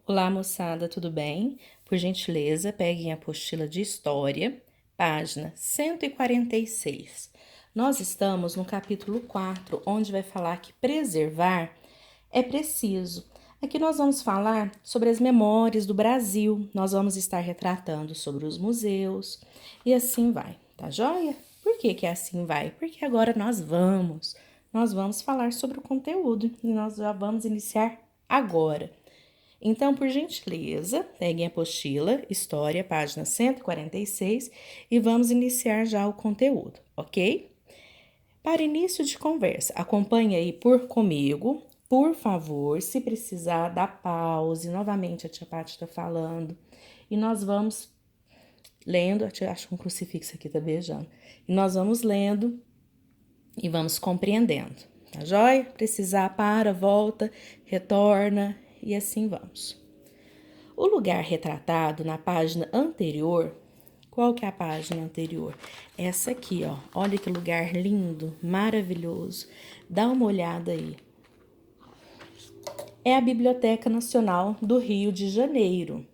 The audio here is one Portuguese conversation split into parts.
Olá, moçada, tudo bem? Por gentileza, peguem a apostila de História, página 146. Nós estamos no capítulo 4, onde vai falar que preservar é preciso. Aqui nós vamos falar sobre as memórias do Brasil, nós vamos estar retratando sobre os museus e assim vai, tá joia? Por que que assim vai? Porque agora nós vamos falar sobre o conteúdo e nós já vamos iniciar agora. Então, por gentileza, peguem a apostila, História, página 146, e vamos iniciar já o conteúdo, ok? Para início de conversa, acompanhe aí comigo, por favor, se precisar, dá pause, novamente a tia Paty está falando, e nós vamos lendo, a tia acha um crucifixo aqui, tá beijando, e nós vamos lendo e vamos compreendendo, tá joia? Precisar, para, volta, retorna, e assim vamos. O lugar retratado na página anterior, qual que é a página anterior? Essa aqui, ó. Olha que lugar lindo, maravilhoso. Dá uma olhada aí. É a Biblioteca Nacional do Rio de Janeiro,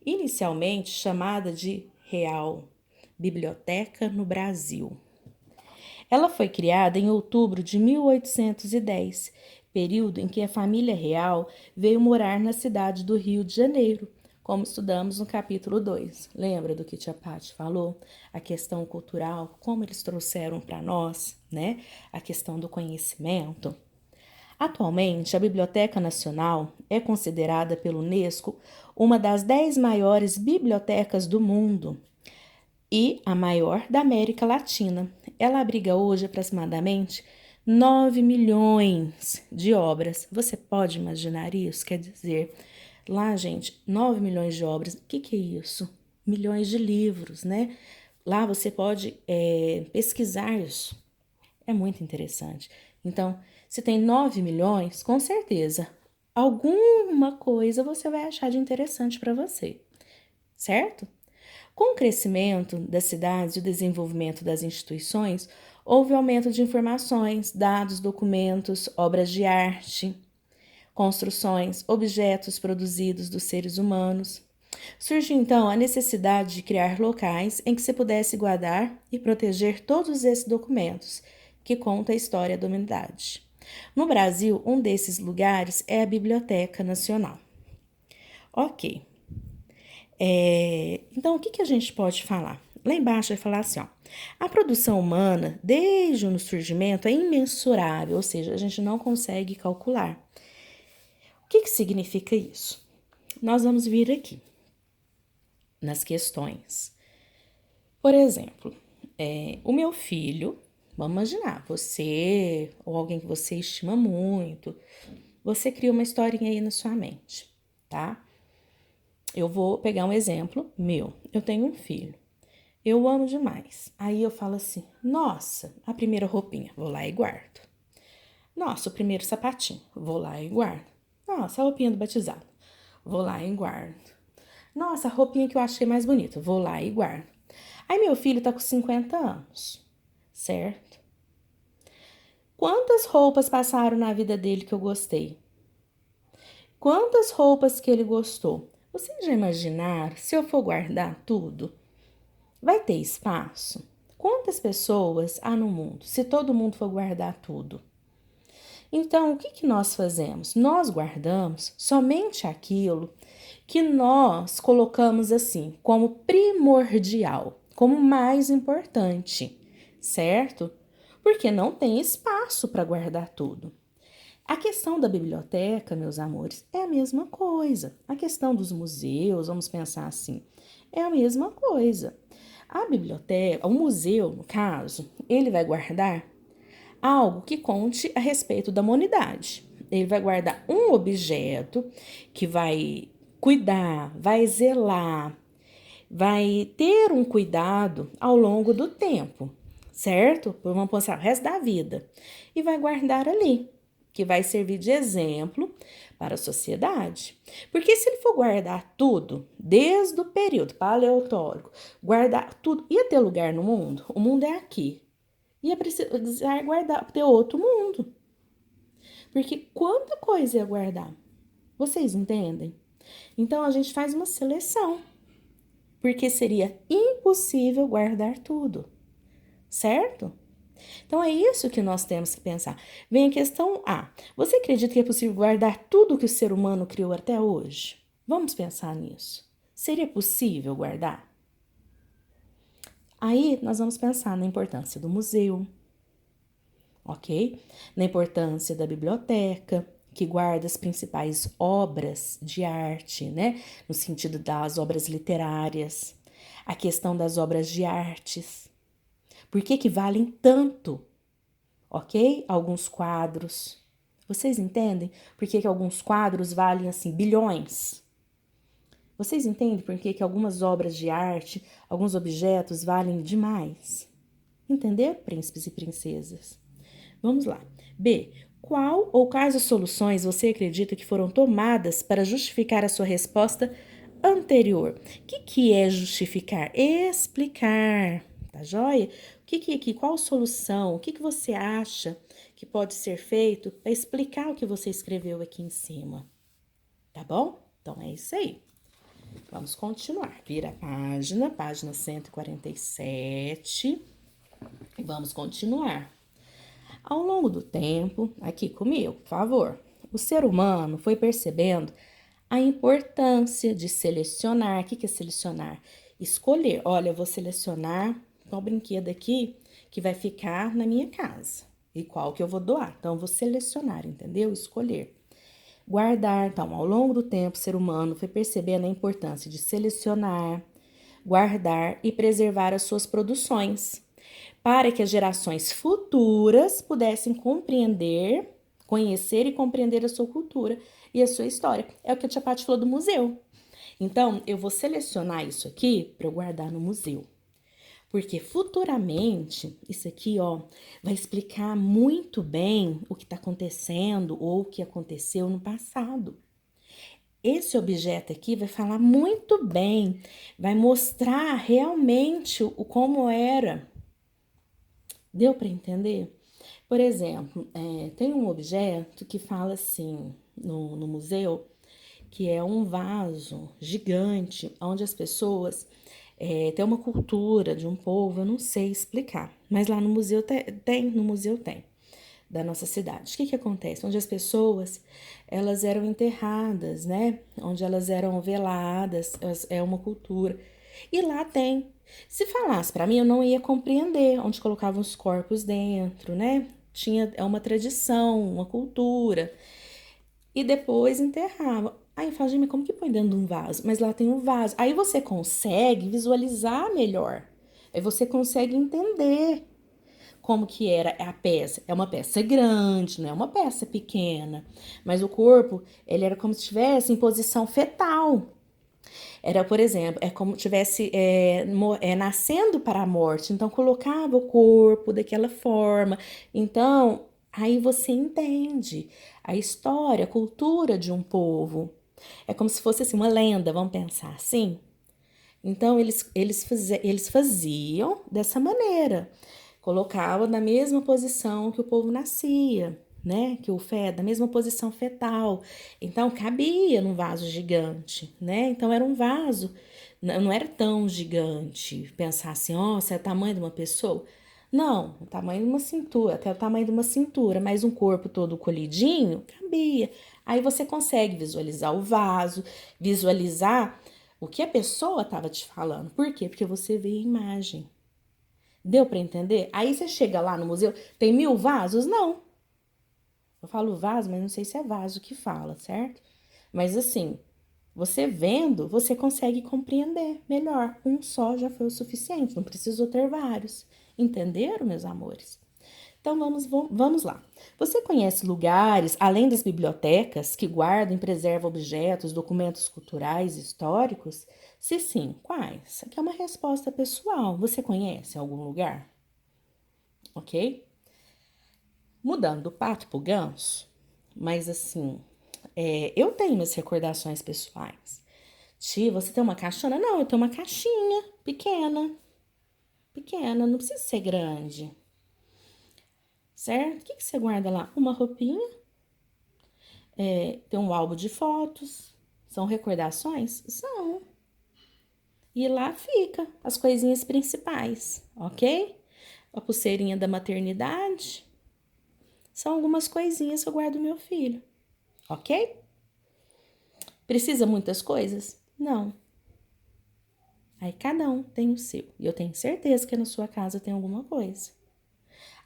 inicialmente chamada de Real Biblioteca no Brasil. Ela foi criada em outubro de 1810, período em que a família real veio morar na cidade do Rio de Janeiro, como estudamos no capítulo 2. Lembra do que tia Paty falou? A questão cultural, como eles trouxeram para nós, né? A questão do conhecimento. Atualmente, a Biblioteca Nacional é considerada pelo Unesco uma das 10 maiores bibliotecas do mundo e a maior da América Latina. Ela abriga hoje aproximadamente 9 milhões de obras. Você pode imaginar isso? Quer dizer, lá, gente, 9 milhões de obras. O que é isso? Milhões de livros, né? Lá você pode pesquisar isso. É muito interessante. Então, se tem 9 milhões, com certeza, alguma coisa você vai achar de interessante para você, certo? Com o crescimento das cidades e o desenvolvimento das instituições, houve aumento de informações, dados, documentos, obras de arte, construções, objetos produzidos dos seres humanos. Surge então a necessidade de criar locais em que se pudesse guardar e proteger todos esses documentos, que contam a história da humanidade. No Brasil, um desses lugares é a Biblioteca Nacional. Ok. Então, o que a gente pode falar? Lá embaixo vai falar assim, ó. A produção humana, desde o surgimento, é imensurável, ou seja, a gente não consegue calcular. O que significa isso? Nós vamos vir aqui nas questões. Por exemplo, o meu filho, vamos imaginar, você ou alguém que você estima muito, você cria uma historinha aí na sua mente, tá? Eu vou pegar um exemplo meu. Eu tenho um filho. Eu amo demais. Aí eu falo assim: nossa, a primeira roupinha, vou lá e guardo. Nossa, o primeiro sapatinho, vou lá e guardo. Nossa, a roupinha do batizado, vou lá e guardo. Nossa, a roupinha que eu achei mais bonita, vou lá e guardo. Aí meu filho tá com 50 anos, certo? Quantas roupas passaram na vida dele que eu gostei? Quantas roupas que ele gostou? Vocês já imaginaram se eu for guardar tudo? Vai ter espaço? Quantas pessoas há no mundo, se todo mundo for guardar tudo? Então, o que nós fazemos? Nós guardamos somente aquilo que nós colocamos assim, como primordial, como mais importante, certo? Porque não tem espaço para guardar tudo. A questão da biblioteca, meus amores, é a mesma coisa. A questão dos museus, vamos pensar assim, é a mesma coisa. A biblioteca, o museu, no caso, ele vai guardar algo que conte a respeito da humanidade. Ele vai guardar um objeto que vai cuidar, vai zelar, vai ter um cuidado ao longo do tempo, certo? Vamos pensar o resto da vida. E vai guardar ali, que vai servir de exemplo para a sociedade. Porque se ele for guardar tudo, desde o período paleotórico, guardar tudo, ia ter lugar no mundo? O mundo é aqui. Ia precisar guardar, ter outro mundo. Porque quanta coisa ia guardar? Vocês entendem? Então, a gente faz uma seleção, porque seria impossível guardar tudo, certo? Então, é isso que nós temos que pensar. Vem a questão A. Você acredita que é possível guardar tudo que o ser humano criou até hoje? Vamos pensar nisso. Seria possível guardar? Aí, nós vamos pensar na importância do museu, ok? Na importância da biblioteca, que guarda as principais obras de arte, né? No sentido das obras literárias. A questão das obras de artes. Por que que valem tanto? Ok? Alguns quadros. Vocês entendem por que que alguns quadros valem assim bilhões? Vocês entendem por que que algumas obras de arte, alguns objetos valem demais? Entender, príncipes e princesas? Vamos lá. B. Qual ou quais as soluções você acredita que foram tomadas para justificar a sua resposta anterior? O que é justificar? Explicar. Tá joia? Qual solução? O que você acha que pode ser feito para explicar o que você escreveu aqui em cima? Tá bom? Então é isso aí. Vamos continuar. Vira a página 147. E vamos continuar. Ao longo do tempo, aqui comigo, por favor, o ser humano foi percebendo a importância de selecionar. O que é selecionar? Escolher. Olha, eu vou selecionar qual brinquedo aqui que vai ficar na minha casa e qual que eu vou doar. Então, eu vou selecionar, entendeu? Escolher. Guardar. Então, ao longo do tempo, o ser humano foi percebendo a importância de selecionar, guardar e preservar as suas produções, para que as gerações futuras pudessem compreender, conhecer e compreender a sua cultura e a sua história. É o que a tia Paty falou do museu. Então, eu vou selecionar isso aqui para eu guardar no museu. Porque futuramente, isso aqui, ó, vai explicar muito bem o que está acontecendo ou o que aconteceu no passado. Esse objeto aqui vai falar muito bem, vai mostrar realmente o como era. Deu para entender? Por exemplo, tem um objeto que fala assim no museu, que é um vaso gigante, onde as pessoas têm uma cultura de um povo, eu não sei explicar, mas lá no museu tem, da nossa cidade. O que acontece? Onde as pessoas, elas eram enterradas, né? Onde elas eram veladas, é uma cultura. E lá tem. Se falasse para mim, eu não ia compreender onde colocavam os corpos dentro, né? É uma tradição, uma cultura. E depois enterrava. Aí eu falo, gente, como que põe dentro de um vaso? Mas lá tem um vaso. Aí você consegue visualizar melhor. Aí você consegue entender como que era a peça. É uma peça grande, não é uma peça pequena. Mas o corpo, ele era como se estivesse em posição fetal. Era, por exemplo, é como se estivesse nascendo para a morte. Então, colocava o corpo daquela forma. Então, aí você entende a história, a cultura de um povo. É como se fosse assim, uma lenda, vamos pensar assim? Então, eles faziam dessa maneira. Colocavam na mesma posição que o povo nascia, né? Que o feto, na mesma posição fetal. Então, cabia num vaso gigante, né? Então, era um vaso, não era tão gigante. Pensar assim, ó, se é o tamanho de uma pessoa. Não, o tamanho de uma cintura, até o tamanho de uma cintura, mas um corpo todo colidinho, cabia. Aí você consegue visualizar o vaso, visualizar o que a pessoa estava te falando. Por quê? Porque você vê a imagem. Deu para entender? Aí você chega lá no museu, tem 1000 vasos? Não. Eu falo vaso, mas não sei se é vaso que fala, certo? Mas assim, você vendo, você consegue compreender melhor. Um só já foi o suficiente, não precisou ter vários. Entenderam, meus amores? Então vamos lá. Você conhece lugares, além das bibliotecas, que guardam e preservam objetos, documentos culturais e históricos? Se sim, quais? Aqui é uma resposta pessoal. Você conhece algum lugar? Ok? Mudando do pato pro ganso, mas assim, eu tenho minhas recordações pessoais. Tia, você tem uma caixona? Não, eu tenho uma caixinha pequena. Pequena, não precisa ser grande. Certo? O você guarda lá? Uma roupinha, tem um álbum de fotos, São recordações? São. E lá fica as coisinhas principais, ok? A pulseirinha da maternidade. São algumas coisinhas que eu guardo do meu filho, ok? Precisa muitas coisas? Não. Aí cada um tem o seu. E eu tenho certeza que na sua casa tem alguma coisa.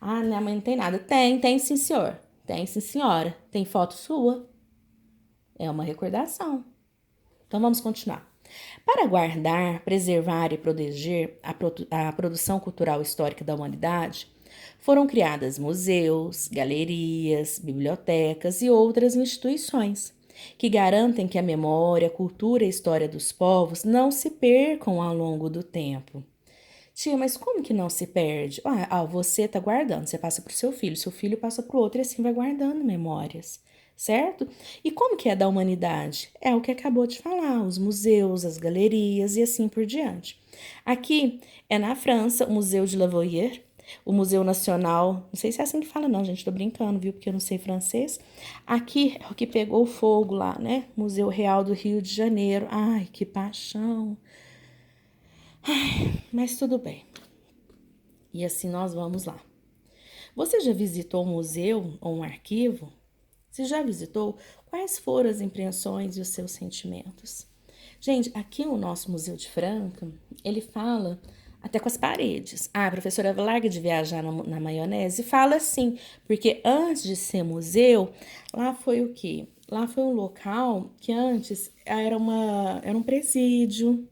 Ah, minha mãe não tem nada. Tem sim, senhor. Tem sim, senhora. Tem foto sua? É uma recordação. Então vamos continuar. Para guardar, preservar e proteger a produção cultural histórica da humanidade, foram criadas museus, galerias, bibliotecas e outras instituições que garantem que a memória, a cultura e a história dos povos não se percam ao longo do tempo. Tia, mas como que não se perde? Você está guardando, você passa para o seu filho passa para o outro e assim vai guardando memórias, certo? E como que é da humanidade? É o que acabou de falar, os museus, as galerias e assim por diante. Aqui é na França, o Museu de Lavoisier, o Museu Nacional, não sei se é assim que fala não, gente, tô brincando, viu, porque eu não sei francês. Aqui é o que pegou fogo lá, né? Museu Real do Rio de Janeiro. Ai, que paixão. Mas tudo bem. E assim nós vamos lá. Você já visitou um museu ou um arquivo? Se já visitou, quais foram as impressões e os seus sentimentos? Gente, aqui no nosso Museu de Franca, ele fala até com as paredes. Ah, a professora larga de viajar na maionese? Fala sim, porque antes de ser museu, lá foi o quê? Lá foi um local que antes era um presídio.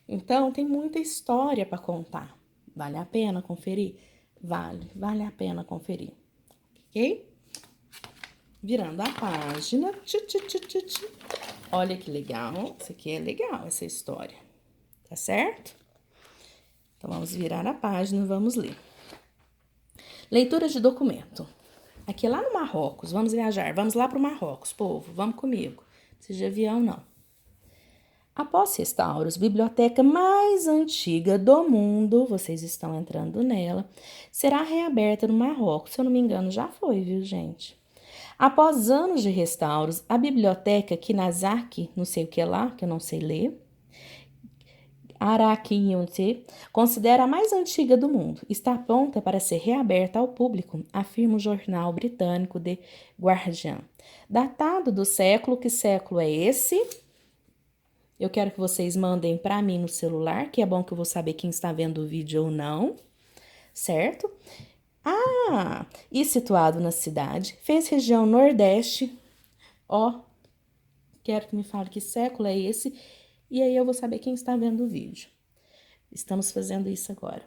Então, tem muita história para contar. Vale a pena conferir? Vale a pena conferir. Ok? Virando a página. Olha que legal. Isso aqui é legal, essa história. Tá certo? Então, vamos virar a página e vamos ler. Leitura de documento. Aqui lá no Marrocos, vamos viajar. Vamos lá para o Marrocos, povo. Vamos comigo. Não precisa de avião, não. Após restauros, biblioteca mais antiga do mundo, vocês estão entrando nela, será reaberta no Marrocos. Se eu não me engano, já foi, viu, gente? Após anos de restauros, a biblioteca Kinazaki, não sei o que é lá, que eu não sei ler, Arakiyunte, considera a mais antiga do mundo. Está pronta para ser reaberta ao público, afirma o jornal britânico The Guardian. Datado do século, que século é esse? Eu quero que vocês mandem para mim no celular, que é bom que eu vou saber quem está vendo o vídeo ou não, certo? E situado na cidade, fez região Nordeste. Quero que me fale que século é esse, e aí eu vou saber quem está vendo o vídeo. Estamos fazendo isso agora.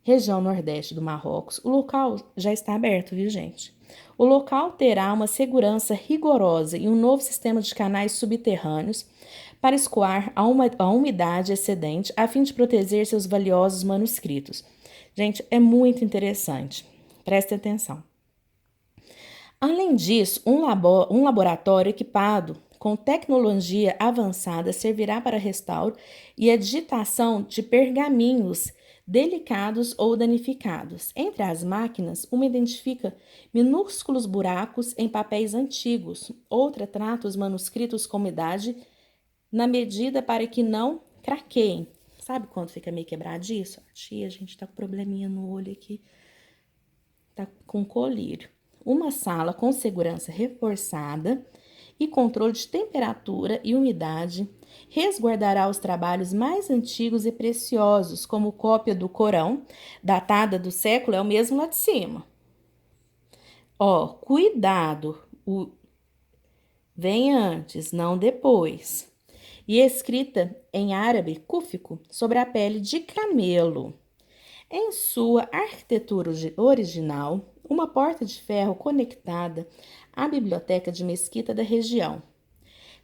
Região Nordeste do Marrocos, o local já está aberto, viu, gente? O local terá uma segurança rigorosa e um novo sistema de canais subterrâneos para escoar a umidade excedente a fim de proteger seus valiosos manuscritos. Gente, é muito interessante. Prestem atenção. Além disso, um laboratório equipado com tecnologia avançada servirá para restauro e a digitação de pergaminhos delicados ou danificados. Entre as máquinas, uma identifica minúsculos buracos em papéis antigos, outra trata os manuscritos com umidade na medida para que não craqueiem. Sabe quando fica meio quebradiço? Tia, a gente tá com probleminha no olho aqui, tá com colírio. Uma sala com segurança reforçada e controle de temperatura e umidade resguardará os trabalhos mais antigos e preciosos, como cópia do Corão, datada do século, é o mesmo lá de cima. Cuidado, vem antes, não depois. E escrita em árabe cúfico sobre a pele de camelo. Em sua arquitetura original, uma porta de ferro conectada à biblioteca de mesquita da região.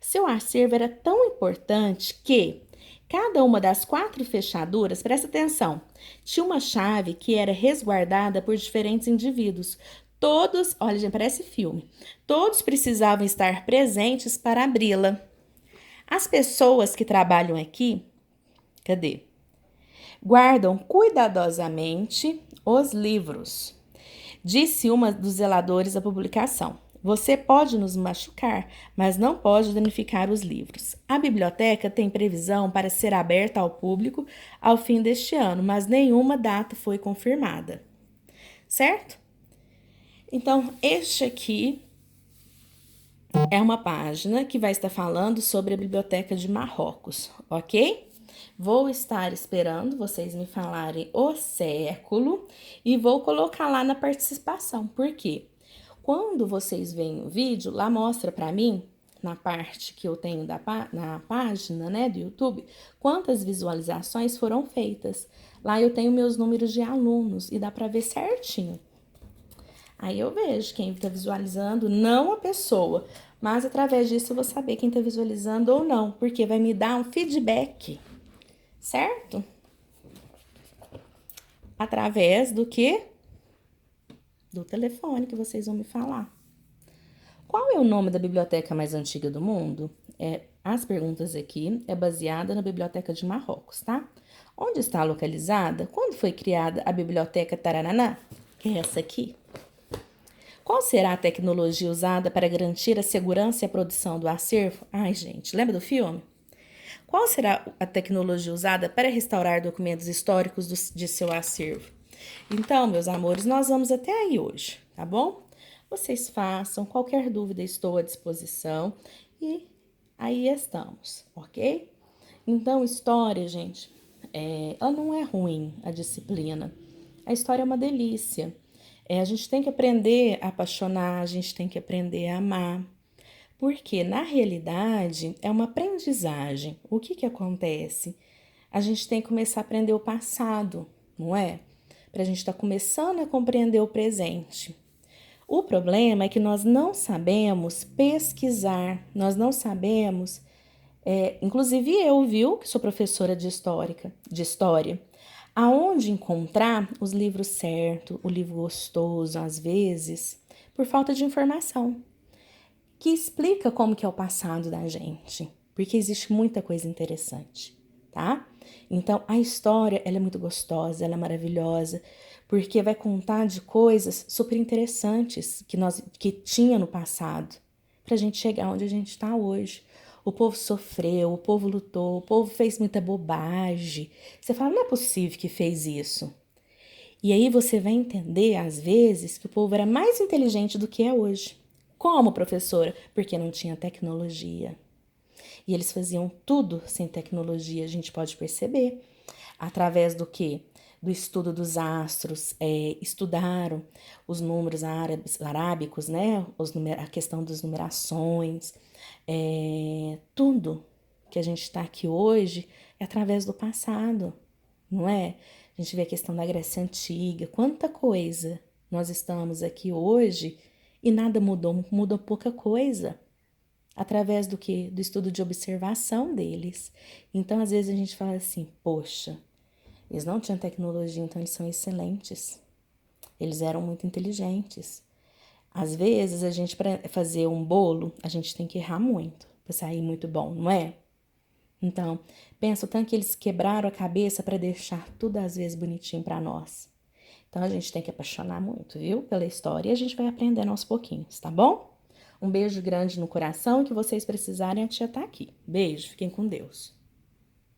Seu acervo era tão importante que cada uma das 4 fechaduras, presta atenção, tinha uma chave que era resguardada por diferentes indivíduos. Todos, olha, gente, parece filme, todos precisavam estar presentes para abri-la. As pessoas que trabalham aqui, cadê? Guardam cuidadosamente os livros, disse uma dos zeladores da publicação. Você pode nos machucar, mas não pode danificar os livros. A biblioteca tem previsão para ser aberta ao público ao fim deste ano, mas nenhuma data foi confirmada. Certo? Então, este aqui é uma página que vai estar falando sobre a Biblioteca de Marrocos, ok? Vou estar esperando vocês me falarem o século e vou colocar lá na participação. Por quê? Quando vocês veem o vídeo, lá mostra para mim, na parte que eu tenho na página, né, do YouTube, quantas visualizações foram feitas. Lá eu tenho meus números de alunos e dá para ver certinho. Aí eu vejo quem está visualizando, não a pessoa, mas através disso eu vou saber quem está visualizando ou não, porque vai me dar um feedback, certo? Através do quê? Do telefone que vocês vão me falar. Qual é o nome da biblioteca mais antiga do mundo? As perguntas aqui é baseada na Biblioteca de Marrocos, tá? Onde está localizada? Quando foi criada a Biblioteca Tarananá? Que é essa aqui. Qual será a tecnologia usada para garantir a segurança e a produção do acervo? Ai, gente, lembra do filme? Qual será a tecnologia usada para restaurar documentos históricos de seu acervo? Então, meus amores, nós vamos até aí hoje, tá bom? Vocês façam, qualquer dúvida estou à disposição e aí estamos, ok? Então, história, gente, ela não é ruim, a disciplina. A história é uma delícia. A gente tem que aprender a apaixonar, a gente tem que aprender a amar. Porque, na realidade, é uma aprendizagem. O que acontece? A gente tem que começar a aprender o passado, não é? Para a gente estar começando a compreender o presente. O problema é que nós não sabemos pesquisar, nós não sabemos, inclusive eu, viu, que sou professora de história, aonde encontrar os livros certos, o livro gostoso, às vezes, por falta de informação, que explica como que é o passado da gente, porque existe muita coisa interessante, tá? Então, a história, ela é muito gostosa, ela é maravilhosa, porque vai contar de coisas super interessantes que tinha no passado, pra gente chegar onde a gente está hoje. O povo sofreu, o povo lutou, o povo fez muita bobagem. Você fala, não é possível que fez isso. E aí você vai entender, às vezes, que o povo era mais inteligente do que é hoje. Como, professora? Porque não tinha tecnologia. E eles faziam tudo sem tecnologia, a gente pode perceber. Através do quê? Do estudo dos astros, estudaram os números arábicos, né? A questão das numerações, tudo que a gente está aqui hoje é através do passado, não é? A gente vê a questão da Grécia Antiga, quanta coisa nós estamos aqui hoje e nada mudou, mudou pouca coisa. Através do quê? Do estudo de observação deles. Então, às vezes a gente fala assim, poxa, eles não tinham tecnologia, então eles são excelentes. Eles eram muito inteligentes. Às vezes, a gente, para fazer um bolo, a gente tem que errar muito para sair muito bom, não é? Então, pensa o tanto que eles quebraram a cabeça para deixar tudo às vezes bonitinho para nós. Então, a gente tem que apaixonar muito, viu? Pela história e a gente vai aprendendo aos pouquinhos, tá bom? Um beijo grande no coração, que vocês precisarem, a tia tá aqui. Beijo, fiquem com Deus.